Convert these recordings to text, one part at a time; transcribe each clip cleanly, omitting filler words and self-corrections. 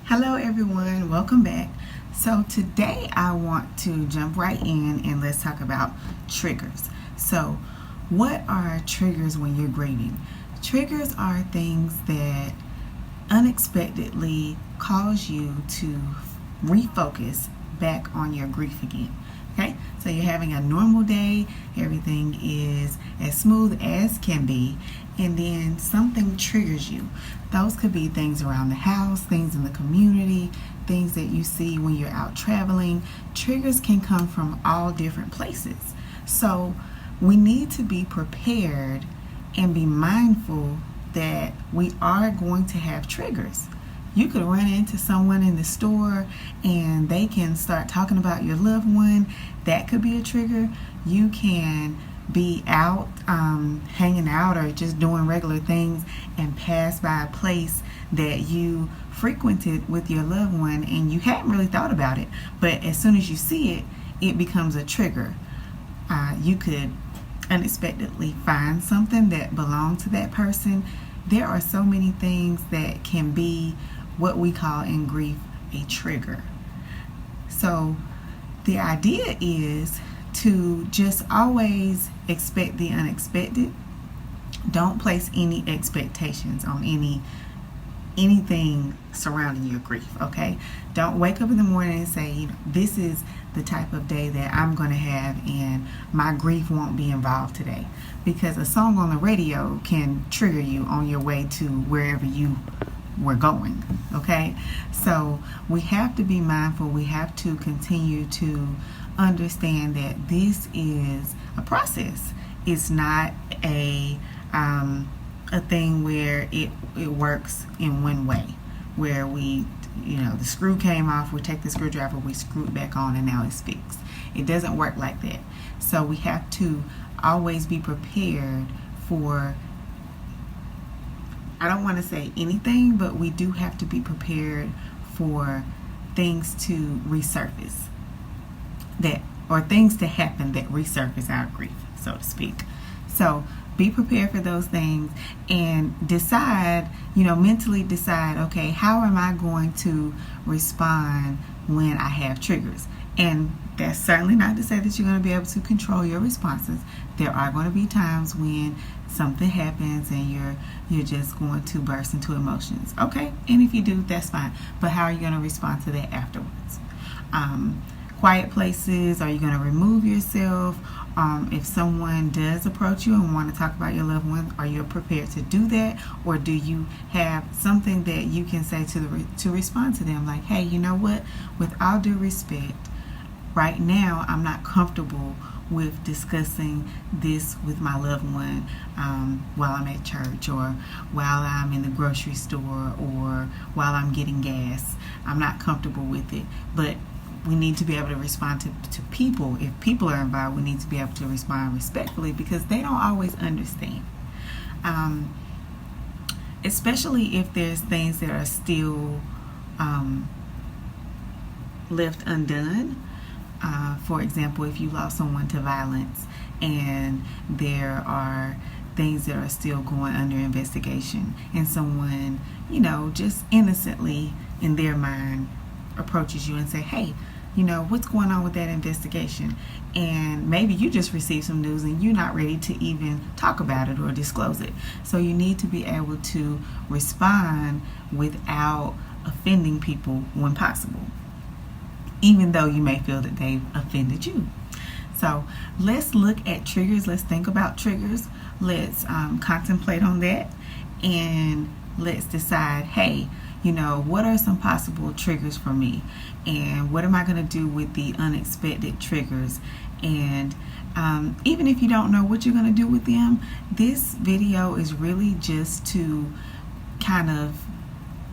Hello everyone, welcome back. So today I want to jump right in and let's talk about triggers. So what are triggers when you're grieving? Triggers are things that unexpectedly cause you to refocus back on your grief again. Okay, so you're having a normal day, everything is as smooth as can be, and then something triggers you. Those could be things around the house, things in the community, things that you see when you're out traveling. Triggers can come from all different places. So we need to be prepared and be mindful that we are going to have triggers. You could run into someone in the store and they can start talking about your loved one. That could be a trigger. You can be out hanging out or just doing regular things and pass by a place that you frequented with your loved one and you hadn't really thought about it, but as soon as you see it, it becomes a trigger. You could unexpectedly find something that belonged to that person. There are so many things that can be what we call in grief a trigger. So the idea is to just always expect the unexpected. Don't place any expectations on anything surrounding your grief, okay? Don't wake up in the morning and say, this is the type of day that I'm going to have and my grief won't be involved today. Because a song on the radio can trigger you on your way to wherever you were going, okay? So we have to be mindful. We have to continue to understand that this is a process. It's not a thing where it works in one way, where the screw came off, we take the screwdriver, we screw it back on, and now it's fixed. It doesn't work like that. So we have to always be prepared for, I don't want to say anything, but we do have to be prepared for things to resurface or things to happen that resurface our grief, so to speak. So be prepared for those things and decide, mentally decide, okay, how am I going to respond when I have triggers? And that's certainly not to say that you're going to be able to control your responses. There are going to be times when something happens and you're just going to burst into emotions. Okay, and if you do, that's fine. But how are you going to respond to that afterwards? Quiet places, are you going to remove yourself? If someone does approach you and want to talk about your loved one, are you prepared to do that? Or do you have something that you can say to respond to them? Like, hey, you know what? With all due respect, right now I'm not comfortable with discussing this with my loved one while I'm at church or while I'm in the grocery store or while I'm getting gas. I'm not comfortable with it. But we need to be able to respond to people. If people are involved, we need to be able to respond respectfully because they don't always understand. Especially if there's things that are still left undone. For example, if you lost someone to violence and there are things that are still going under investigation and someone, just innocently in their mind approaches you and say, hey, what's going on with that investigation? And maybe you just received some news and you're not ready to even talk about it or disclose it. So you need to be able to respond without offending people when possible, even though you may feel that they've offended you. So let's look at triggers. Let's think about triggers. Let's contemplate on that. And let's decide, hey, what are some possible triggers for me? And what am I going to do with the unexpected triggers? And even if you don't know what you're going to do with them, this video is really just to kind of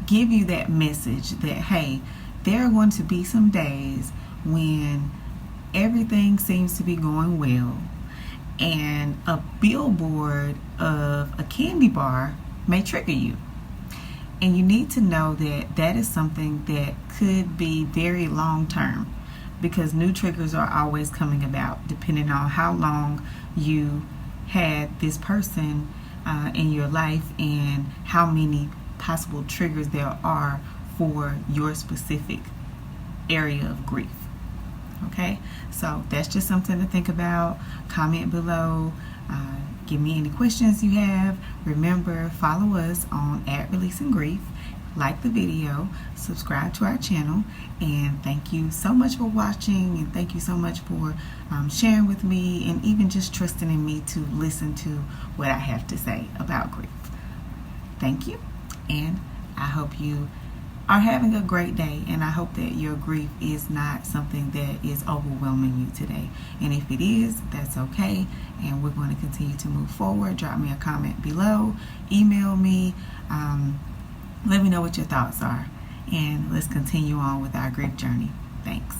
give you that message that, hey, there are going to be some days when everything seems to be going well and a billboard of a candy bar may trigger you. And you need to know that that is something that could be very long term because new triggers are always coming about depending on how long you had this person in your life and how many possible triggers there are for your specific area of grief. Okay, so that's just something to think about. Comment below. Give me any questions you have. Remember, follow us on @ReleasingGrief. Like the video, subscribe to our channel, and thank you so much for watching, and thank you so much for sharing with me, and even just trusting in me to listen to what I have to say about grief. Thank you, and I hope you are having a great day, and I hope that your grief is not something that is overwhelming you today. And if it is, that's okay, and we're going to continue to move forward. Drop me a comment below, email me, let me know what your thoughts are, and let's continue on with our grief journey. Thanks.